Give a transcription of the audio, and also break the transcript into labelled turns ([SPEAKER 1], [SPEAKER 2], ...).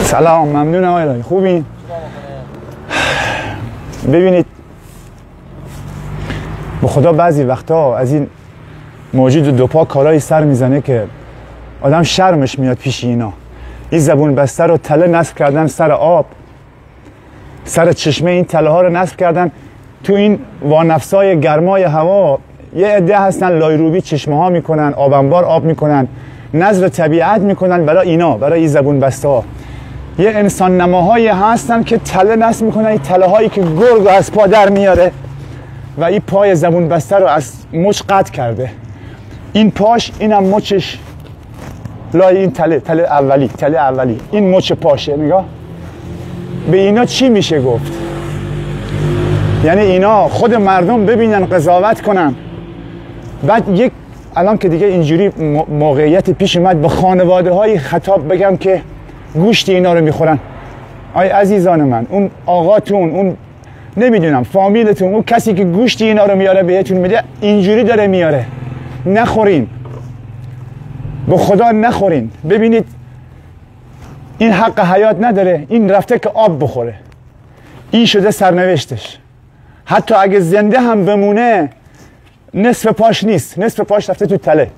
[SPEAKER 1] سلام، ممنون آقای الهی. خوبین؟ ببینید به خدا بعضی وقتا از این موجود دو پا کارایی سر میزنه که آدم شرمش میاد پیش اینا. این زبون بسته رو تله نصب کردن سر آب، سر چشمه این تله ها رو نصب کردن تو این وانفسای گرمای هوا. یه عده هستن لایروبی چشمه ها میکنن، آبنبار آب میکنن، نظر طبیعت میکنن برای اینا، برای این زبون بسته ها. یه انسان نماهایی هستن که تله نصب میکنن، این تله هایی که گرگ از پا در میاره و این پای زبون بسته رو از مچ قطع کرده. این پاش، اینم مچش لای این تله اولی این مچ پاشه. نگاه به اینا چی میشه گفت؟ یعنی اینا خود مردم ببینن، قضاوت کنن، بعد یک الان که دیگه اینجوری موقعیت پیش اومد به خانواده های خطاب بگم که گوشت اینا رو میخورن. آی عزیزان من، اون آقاتون، اون نمیدونم فامیلتون، اون کسی که گوشت اینا رو میاره بهتون میده اینجوری داره میاره. نخورین، به خدا نخورین. ببینید این حق حیات نداره، این رفته که آب بخوره، این شده سرنوشتش. حتی اگه زنده هم بمونه نصف پاش نیست، نصف پاش رفته تو تله.